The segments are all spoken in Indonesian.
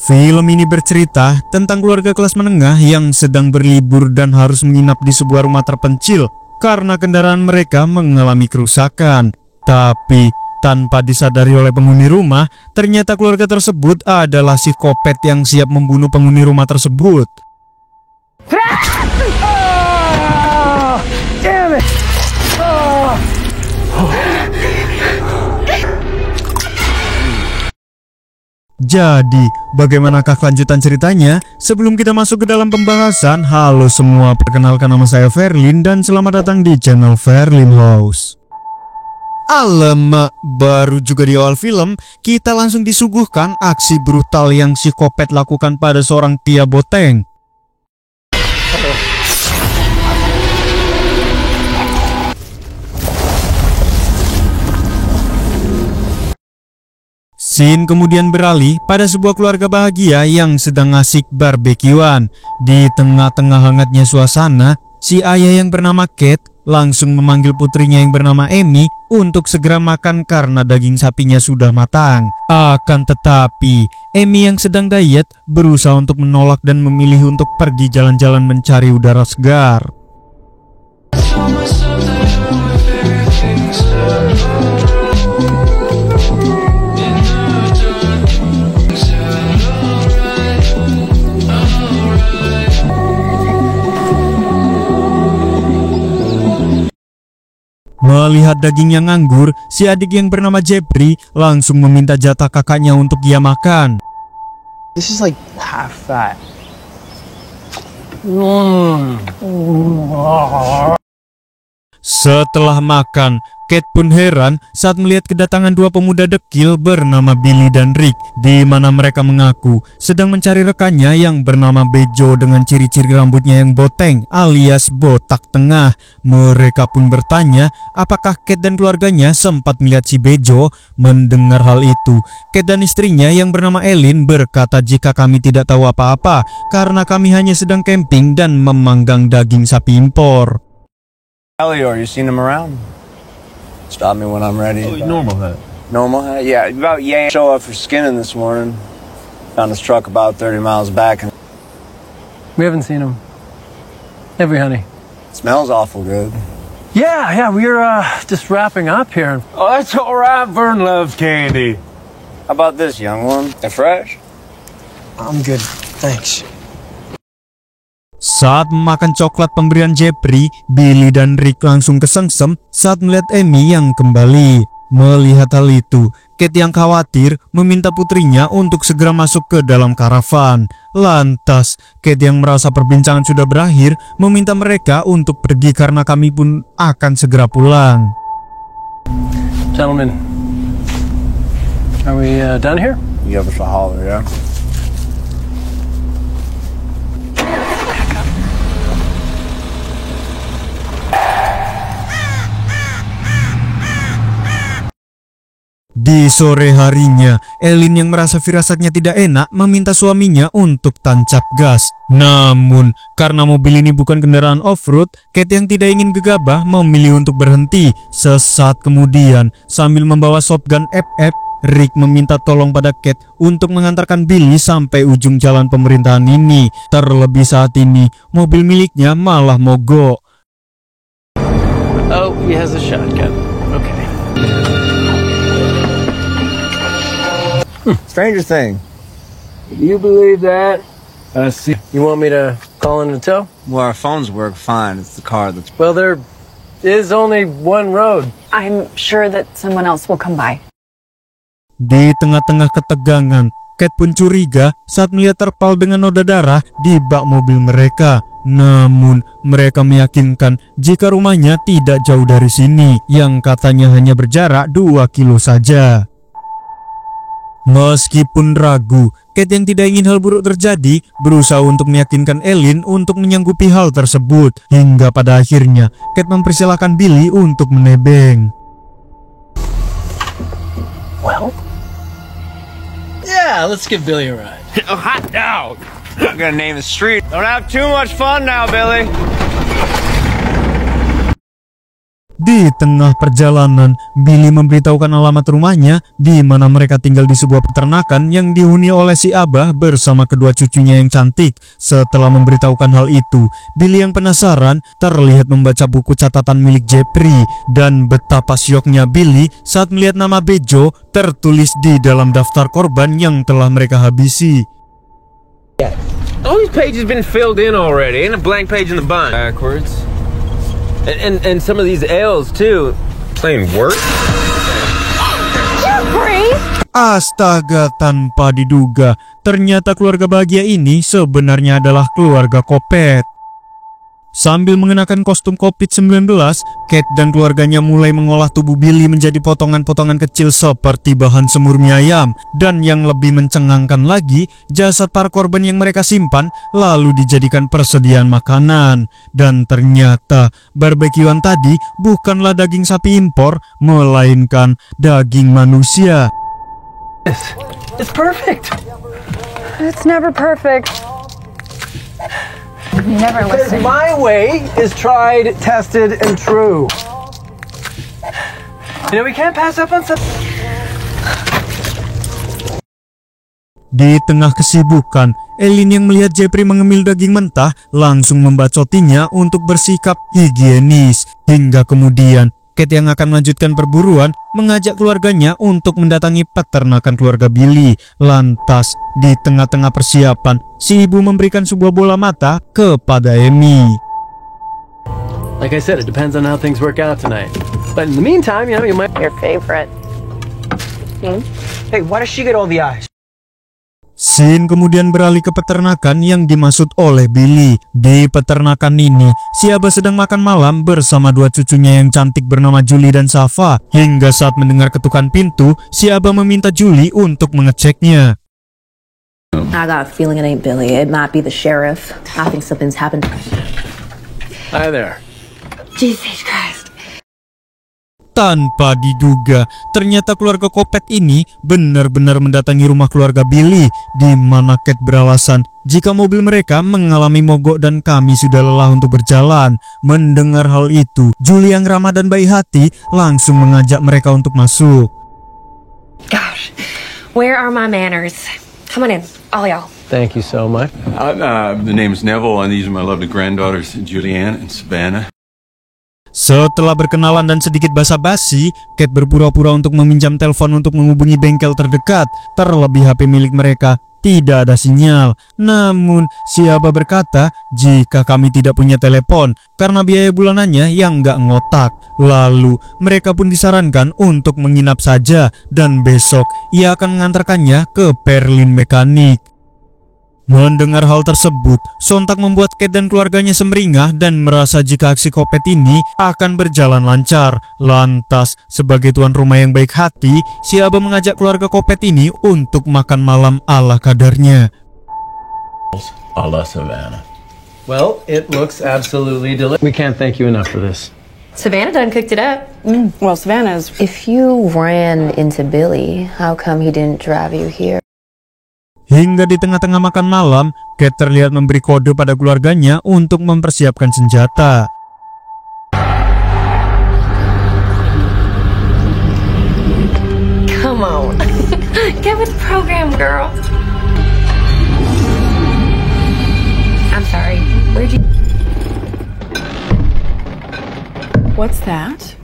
Film ini bercerita tentang keluarga kelas menengah yang sedang berlibur dan harus menginap di sebuah rumah terpencil karena kendaraan mereka mengalami kerusakan. Tapi tanpa disadari oleh penghuni rumah, ternyata keluarga tersebut adalah psikopat yang siap membunuh penghuni rumah tersebut. Jadi, bagaimanakah kelanjutan ceritanya? Sebelum kita masuk ke dalam pembahasan, halo semua, perkenalkan nama saya Verlin dan selamat datang di channel Verlin House. Alamak, baru juga di awal film, kita langsung disuguhkan aksi brutal yang psikopat lakukan pada seorang Tia Boteng. Scene kemudian beralih pada sebuah keluarga bahagia yang sedang asik barbekyuan. Di tengah-tengah hangatnya suasana, si ayah yang bernama Kate langsung memanggil putrinya yang bernama Amy untuk segera makan karena daging sapinya sudah matang. Akan tetapi, Amy yang sedang diet berusaha untuk menolak dan memilih untuk pergi jalan-jalan mencari udara segar. Melihat daging yang nganggur, si adik yang bernama Jeffrey langsung meminta jatah kakaknya untuk ia makan. This is like half fat. Setelah makan, Kate pun heran saat melihat kedatangan dua pemuda dekil bernama Billy dan Rick, di mana mereka mengaku sedang mencari rekannya yang bernama Bejo dengan ciri-ciri rambutnya yang boteng alias botak tengah. Mereka pun bertanya apakah Kate dan keluarganya sempat melihat si Bejo. Mendengar hal itu, Kate dan istrinya yang bernama Ellen berkata jika kami tidak tahu apa-apa karena kami hanya sedang camping dan memanggang daging sapi impor. Elior, you seen him around? Stop me when I'm ready. Oh, normal hat. Normal hat? Yeah, about show up for skinning this morning. Found his truck about 30 miles back and We haven't seen him. Have we, honey? smells awful good. Yeah, we're just wrapping up here. Oh, that's all right. Vern loves candy. How about this, young one? They're fresh? I'm good, thanks. Saat makan coklat pemberian Jeffrey, Billy dan Rick langsung kesengsem saat melihat Amy yang kembali. Melihat hal itu, Kate yang khawatir meminta putrinya untuk segera masuk ke dalam karavan. Lantas, Kate yang merasa perbincangan sudah berakhir meminta mereka untuk pergi karena kami pun akan segera pulang. Gentlemen, are we done here? You give us a holler, yeah? Di sore harinya, Ellen yang merasa firasatnya tidak enak meminta suaminya untuk tancap gas. Namun, karena mobil ini bukan kendaraan off-road, Kate yang tidak ingin gegabah memilih untuk berhenti. Sesaat kemudian, sambil membawa shotgun FF, Rick meminta tolong pada Kate untuk mengantarkan Billy sampai ujung jalan pemerintahan ini. Terlebih saat ini, mobil miliknya malah mogok. Oh, he has a shotgun. Okay. Stranger thing. You believe that? See. You want me to call in a tow? Well, our phones work fine. It's the car that's... Well, there is only one road. I'm sure that someone else will come by. Di tengah-tengah ketegangan, Kate pun curiga saat melihat terpal dengan noda darah di bak mobil mereka. Namun, mereka meyakinkan jika rumahnya tidak jauh dari sini, yang katanya hanya berjarak 2 kilo saja. Meskipun ragu, Kate yang tidak ingin hal buruk terjadi berusaha untuk meyakinkan Ellen untuk menyanggupi hal tersebut. Hingga pada akhirnya, Kate mempersilahkan Billy untuk menebeng. Well? Yeah, let's give Billy a ride. Oh, hot dog! I'm gonna name the street. Don't have too much fun now, Billy. Di tengah perjalanan, Billy memberitahukan alamat rumahnya di mana mereka tinggal di sebuah peternakan yang dihuni oleh si Abah bersama kedua cucunya yang cantik. Setelah memberitahukan hal itu, Billy yang penasaran terlihat membaca buku catatan milik Jeffrey, dan betapa syoknya Billy saat melihat nama Bejo tertulis di dalam daftar korban yang telah mereka habisi. All these pages been filled in already, and a blank page in the bun. Backwards. And some of these L's too. Plain work. Astaga, tanpa diduga, ternyata keluarga bahagia ini sebenarnya adalah keluarga Kopet. Sambil mengenakan kostum COVID-19, Kate dan keluarganya mulai mengolah tubuh Billy menjadi potongan-potongan kecil seperti bahan semur mie ayam. Dan yang lebih mencengangkan lagi, jasad para korban yang mereka simpan lalu dijadikan persediaan makanan. Dan ternyata barbekyuan tadi bukanlah daging sapi impor, melainkan daging manusia. It's perfect. It's never perfect. You never Because listen. my way is tried, tested, and true. You know, we can't pass up on some. Di tengah kesibukan, Elin yang melihat Jeffrey mengemil daging mentah langsung membacotinya untuk bersikap higienis. Hingga kemudian Kate yang akan melanjutkan perburuan mengajak keluarganya untuk mendatangi peternakan keluarga Billy. Lantas di tengah-tengah persiapan, si ibu memberikan sebuah bola mata kepada Amy. Like I said, it depends on how things work out tonight. But in the meantime, you know, you might. Your favorite. Hey, why does she get all the eyes? Scene kemudian beralih ke peternakan yang dimaksud oleh Billy. Di peternakan ini, si Abah sedang makan malam bersama dua cucunya yang cantik bernama Julie dan Safa. Hingga saat mendengar ketukan pintu, si Abah meminta Julie untuk mengeceknya. I got a feeling it ain't Billy. It might be the sheriff. I think something's happened. Hi there. Jesus Christ. Tanpa diduga, ternyata keluarga Kopet ini benar-benar mendatangi rumah keluarga Billy, di mana Kate beralasan jika mobil mereka mengalami mogok dan kami sudah lelah untuk berjalan. Mendengar hal itu, Julie yang ramah dan baik hati langsung mengajak mereka untuk masuk. Gosh, where are my manners? Come on in, all y'all. Thank you so much. The name is Neville, and these are my lovely granddaughters, Julianne and Savannah. Setelah berkenalan dan sedikit basa-basi, Kate berpura-pura untuk meminjam telepon untuk menghubungi bengkel terdekat. Terlebih HP milik mereka tidak ada sinyal. Namun si Abah berkata jika kami tidak punya telepon karena biaya bulanannya yang nggak ngotak. Lalu mereka pun disarankan untuk menginap saja dan besok ia akan mengantarkannya ke Perlin Mekanik. Mendengar hal tersebut, sontak membuat Kate dan keluarganya semeringah dan merasa jika aksi Kopet ini akan berjalan lancar. Lantas, sebagai tuan rumah yang baik hati, si Abah mengajak keluarga Kopet ini untuk makan malam ala kadarnya. A la Savannah. Well, it looks absolutely delicious. We can't thank you enough for this. Savannah done cooked it up. Well, Savannah's. If you ran into Billy, how come he didn't drive you here? Hingga di tengah-tengah makan malam, Kate terlihat memberi kode pada keluarganya untuk mempersiapkan senjata. Come on. Get with the program, girl. I'm sorry. Where'd you... What's that?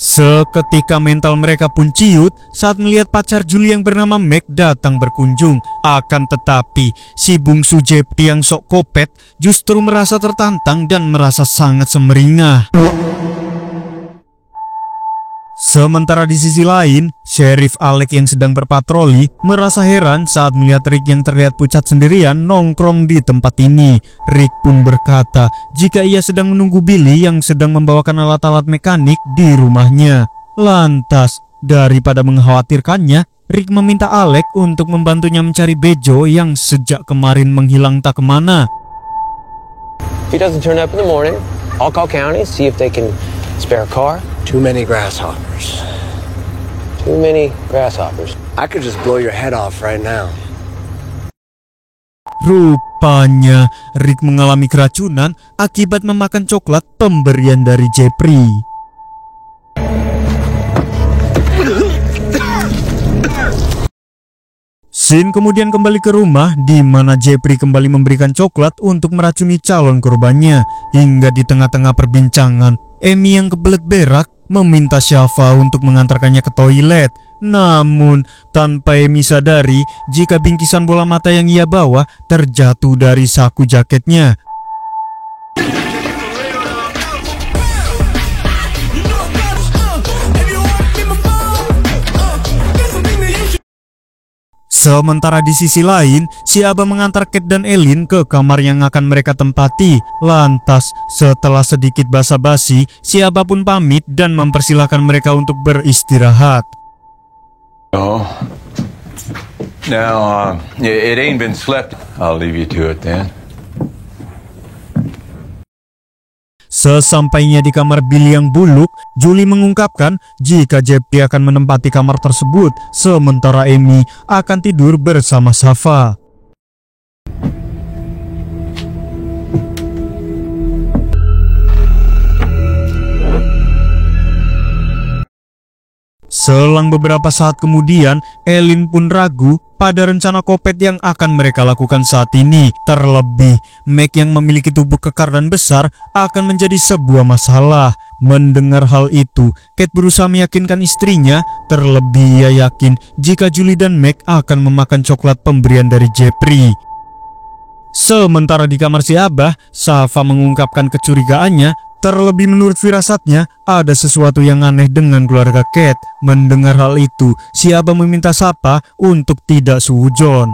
Seketika mental mereka pun ciut saat melihat pacar Julie yang bernama Meg datang berkunjung. Akan tetapi, si bungsu Jeffrey yang sok Kopet justru merasa tertantang dan merasa sangat semeringah. Sementara di sisi lain, Sheriff Alec yang sedang berpatroli merasa heran saat melihat Rick yang terlihat pucat sendirian nongkrong di tempat ini. Rick pun berkata jika ia sedang menunggu Billy yang sedang membawakan alat-alat mekanik di rumahnya. Lantas, daripada mengkhawatirkannya, Rick meminta Alec untuk membantunya mencari Bejo yang sejak kemarin menghilang tak kemana. If he doesn't turn up in the morning, I'll call county, see if they can spare a car. Too many grasshoppers. Too many grasshoppers. I could just blow your head off right now. Rupanya Rick mengalami keracunan akibat memakan coklat pemberian dari Jeffrey. Scene kemudian kembali ke rumah di mana Jeffrey kembali memberikan coklat untuk meracuni calon korbannya. Hingga di tengah-tengah perbincangan, Amy yang kebelet berak meminta Shafa untuk mengantarkannya ke toilet. Namun tanpa Amy sadari jika bingkisan bola mata yang ia bawa terjatuh dari saku jaketnya. Sementara di sisi lain, si Abah mengantar Kate dan Elin ke kamar yang akan mereka tempati. Lantas, setelah sedikit basa-basi, si Abah pun pamit dan mempersilahkan mereka untuk beristirahat. Oh. Now, it ain't been slept. I'll leave you to it then. Sesampainya di kamar Billy yang buluk, Julie mengungkapkan jika Jeffrey akan menempati kamar tersebut, sementara Amy akan tidur bersama Shafa. Selang beberapa saat kemudian, Elin pun ragu pada rencana kopet yang akan mereka lakukan saat ini. Terlebih, Meg yang memiliki tubuh kekar dan besar akan menjadi sebuah masalah. Mendengar hal itu, Kate berusaha meyakinkan istrinya. Terlebih ia yakin jika Julie dan Meg akan memakan coklat pemberian dari Jeffrey. Sementara di kamar si Abah, Shafa mengungkapkan kecurigaannya. Terlebih menurut firasatnya, ada sesuatu yang aneh dengan keluarga Kate. Mendengar hal itu, si Abah meminta Shafa untuk tidak suudzon.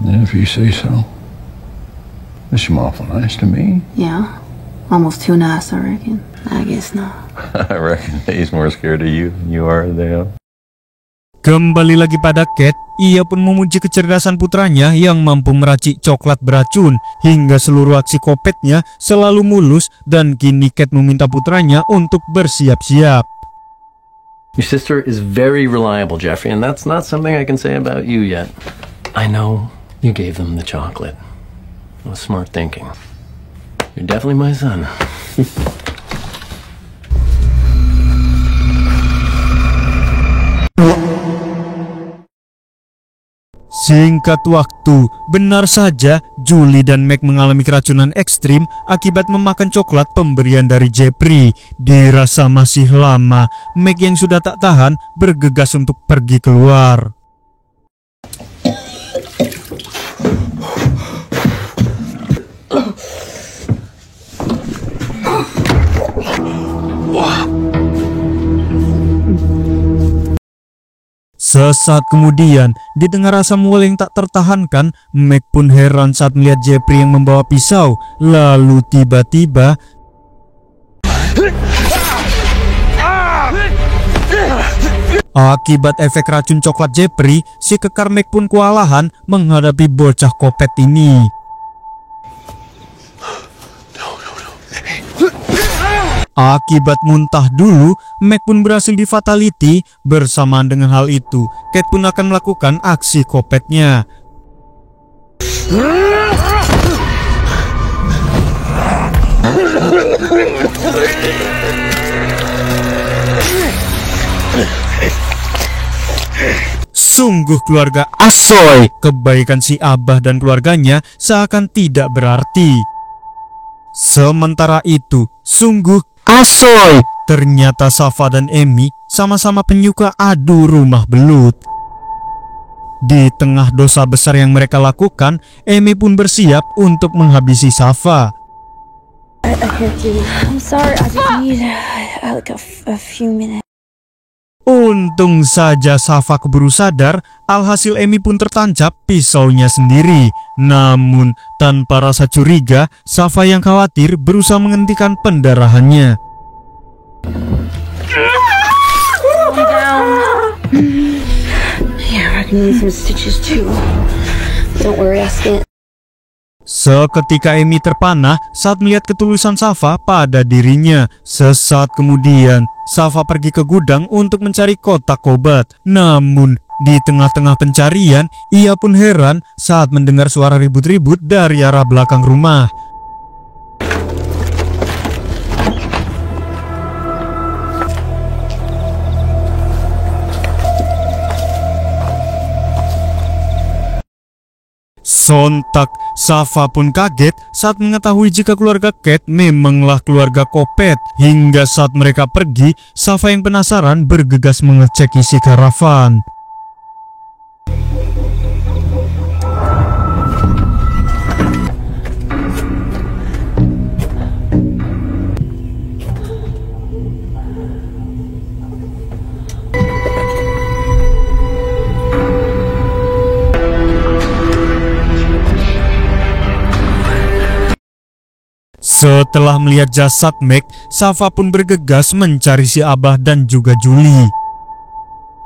If you say so. This is awful nice to me. Yeah, almost too nice, I reckon. I guess not. I reckon he's more scared of you than you are of them. Kembali lagi pada Kate, ia pun memuji kecerdasan putranya yang mampu meracik coklat beracun hingga seluruh aksi kopetnya selalu mulus, dan kini Kate meminta putranya untuk bersiap-siap. Your sister is very reliable, Jeffrey, and that's not something I can say about you yet. I know you gave them the chocolate. It was smart thinking. You're definitely my son. Singkat waktu, benar saja Julie dan Meg mengalami keracunan ekstrim akibat memakan coklat pemberian dari Jeffrey. Dirasa masih lama, Meg yang sudah tak tahan bergegas untuk pergi keluar. Sesaat kemudian, didengar rasa mual yang tak tertahankan, Meg pun heran saat melihat Jeffrey yang membawa pisau. Lalu tiba-tiba akibat efek racun coklat Jeffrey, si kekar Meg pun kewalahan menghadapi bocah kopet ini. Akibat muntah dulu, Meg pun berhasil di fatality. Bersamaan dengan hal itu, Kate pun akan melakukan aksi kopetnya. Sungguh keluarga asoy, kebaikan si Abah dan keluarganya seakan tidak berarti. Sementara itu, sungguh asoy, ternyata Shafa dan Amy sama-sama penyuka adu rumah belut. Di tengah dosa besar yang mereka lakukan, Amy pun bersiap untuk menghabisi Shafa. I'm sorry, I just need like a few minutes. Untung saja Shafa keburu sadar, alhasil Amy pun tertancap pisaunya sendiri. Namun, tanpa rasa curiga, Shafa yang khawatir berusaha menghentikan pendarahannya. Seketika Amy terpana saat melihat ketulusan Shafa pada dirinya. Sesaat kemudian, Shafa pergi ke gudang untuk mencari kotak obat. Namun, di tengah-tengah pencarian, ia pun heran saat mendengar suara ribut-ribut dari arah belakang rumah. Sontak, Safa pun kaget saat mengetahui jika keluarga Kate memanglah keluarga Kopet. Hingga saat mereka pergi, Safa yang penasaran bergegas mengecek isi karavan. Setelah melihat jasad Meg, Safa pun bergegas mencari si Abah dan juga Julie.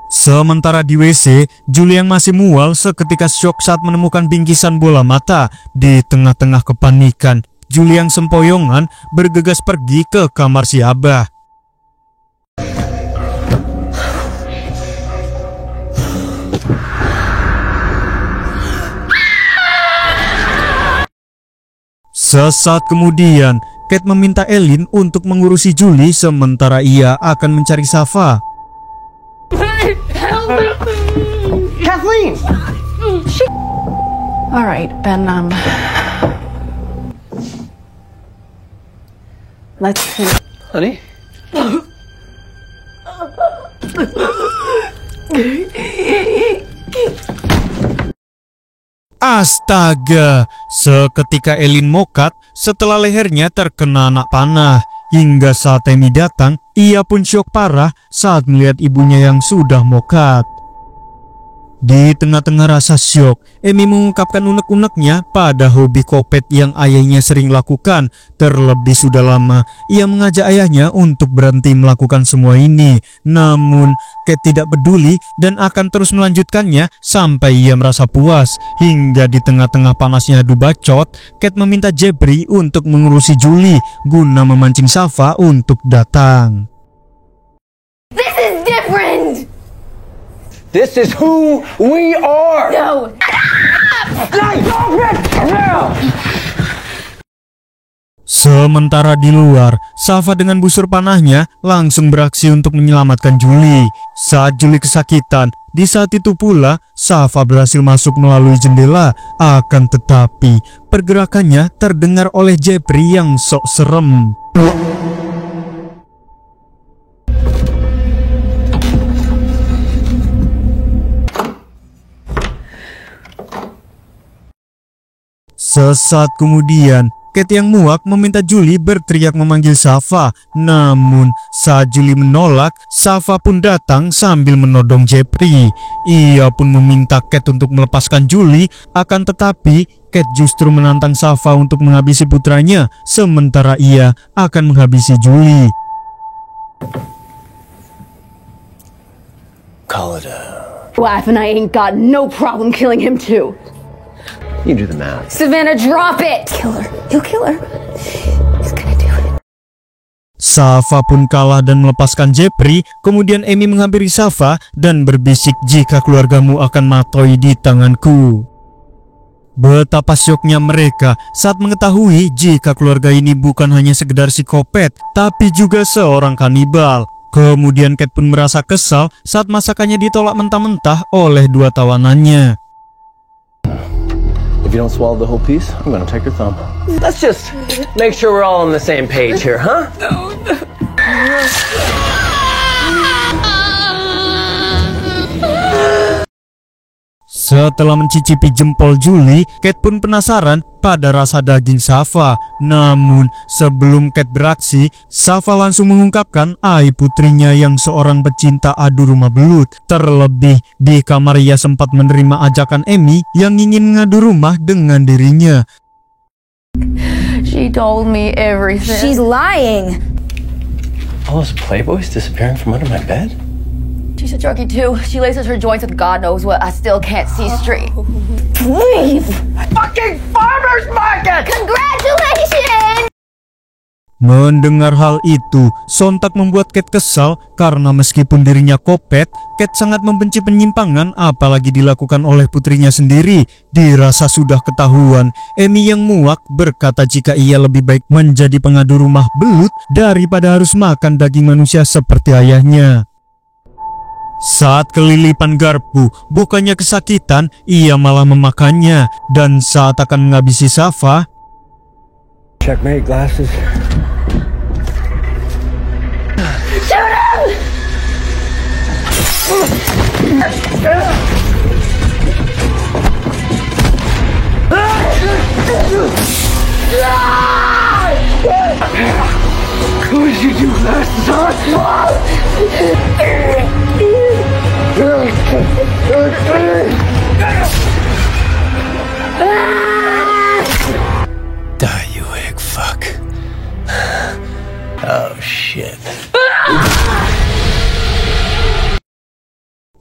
Sementara di WC, Julie yang masih mual seketika syok saat menemukan bingkisan bola mata. Di tengah-tengah kepanikan, Julie yang sempoyongan bergegas pergi ke kamar si Abah. Sesaat kemudian, Kate meminta Eileen untuk mengurusi Julie sementara ia akan mencari Safa. Kathleen! All right, Ben, let's see. Honey? Astaga, seketika Eileen mokat setelah lehernya terkena anak panah. Hingga saat Amy datang, ia pun syok parah saat melihat ibunya yang sudah mokat. Di tengah-tengah rasa syok, Amy mengungkapkan unek-uneknya pada hobi Kopet yang ayahnya sering lakukan. Terlebih sudah lama ia mengajak ayahnya untuk berhenti melakukan semua ini. Namun Kate tidak peduli dan akan terus melanjutkannya sampai ia merasa puas. Hingga di tengah-tengah panasnya adu bacot, Kate meminta Jeffrey untuk mengurusi Julie guna memancing Safa untuk datang. This is different! This is who we are! No! Sementara di luar, Safa dengan busur panahnya langsung beraksi untuk menyelamatkan Julie. Saat Julie kesakitan, di saat itu pula Safa berhasil masuk melalui jendela. Akan tetapi, pergerakannya terdengar oleh Jeffrey yang sok serem. Sesaat kemudian, Kate yang muak meminta Julie berteriak memanggil Safa. Namun saat Julie menolak, Safa pun datang sambil menodong Jeffrey. Ia pun meminta Kate untuk melepaskan Julie. Akan tetapi Kate justru menantang Safa untuk menghabisi putranya, sementara ia akan menghabisi Julie. Call it a... Wife and I ain't got no problem killing him too. You do the math. Savannah, drop it! Kill her. He'll kill her. He's gonna do it. Safa pun kalah dan melepaskan Jeffrey. Kemudian Amy menghampiri Safa dan berbisik, jika keluargamu akan mati di tanganku. Betapa syoknya mereka saat mengetahui jika keluarga ini bukan hanya sekedar psikopat, tapi juga seorang kanibal. Kemudian Kate pun merasa kesal saat masakannya ditolak mentah-mentah oleh dua tawanannya. If you don't swallow the whole piece, I'm gonna take your thumb. Let's just make sure we're all on the same page here, huh? Setelah mencicipi jempol Julie, Kate pun penasaran pada rasa daging Safa. Namun sebelum Kate beraksi, Safa langsung mengungkapkan aib putrinya yang seorang pecinta adu rumah belut. Terlebih di kamar ia sempat menerima ajakan Amy yang ingin mengadu rumah dengan dirinya. She told me everything. She's lying. All those playboys disappearing from under my bed? She's a junkie too. She laces her joints with God knows what. I still can't see straight. Leave. Fucking farmer's market! Congratulations! Mendengar hal itu, sontak membuat Kate kesal karena meskipun dirinya kopet, Kate sangat membenci penyimpangan apalagi dilakukan oleh putrinya sendiri. Dirasa sudah ketahuan, Amy yang muak berkata jika ia lebih baik menjadi pengadu rumah belut daripada harus makan daging manusia seperti ayahnya. Saat kelilipan garpu, bukannya kesakitan, ia malah memakannya. Dan saat akan menghabisi Safa, Checkmate glasses. Could you do glasses on? Die, you egg fuck. Oh, shit.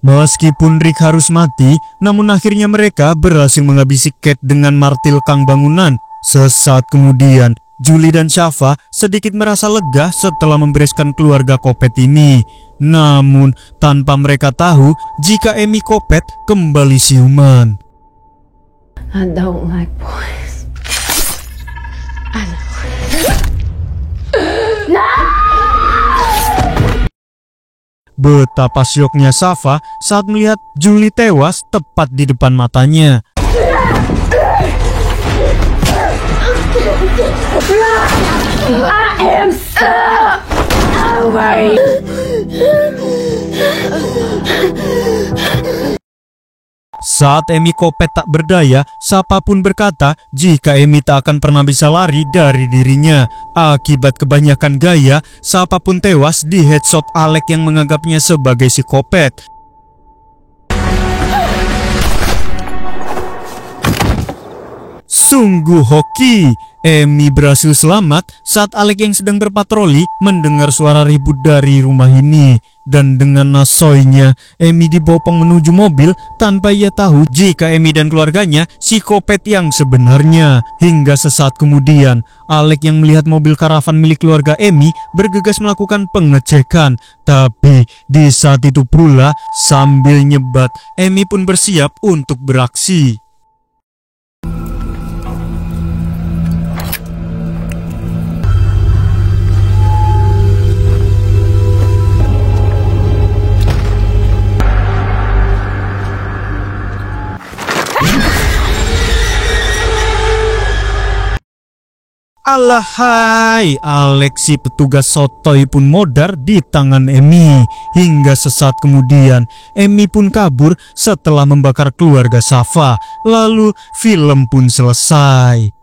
meskipun Rick harus mati, namun akhirnya mereka berhasil menghabisi Kate dengan martil kang bangunan. Sesaat kemudian, Julie dan Safa sedikit merasa lega setelah membereskan keluarga Kopet ini. Namun, tanpa mereka tahu jika Amy Kopet kembali siuman. I don't like boys. I know. Betapa syoknya Safa saat melihat Julie tewas tepat di depan matanya. I am so over. Saat Amy Kopet tak berdaya, Safa pun berkata jika Amy tak akan pernah bisa lari dari dirinya. Akibat kebanyakan gaya, Safa pun tewas di headshot Alec yang menganggapnya sebagai si Kopet. Sungguh hoki, Amy berhasil selamat saat Alec yang sedang berpatroli mendengar suara ribut dari rumah ini. Dan dengan nasoinya, Amy dibopong menuju mobil tanpa ia tahu jika Amy dan keluarganya si Kopet yang sebenarnya. Hingga sesaat kemudian, Alec yang melihat mobil karavan milik keluarga Amy bergegas melakukan pengecekan. Tapi di saat itu pula, sambil nyebat, Amy pun bersiap untuk beraksi. Alahai, Alex si petugas sotoy pun modar di tangan Amy. Hingga sesaat kemudian, Amy pun kabur setelah membakar keluarga Safa. Lalu film pun selesai.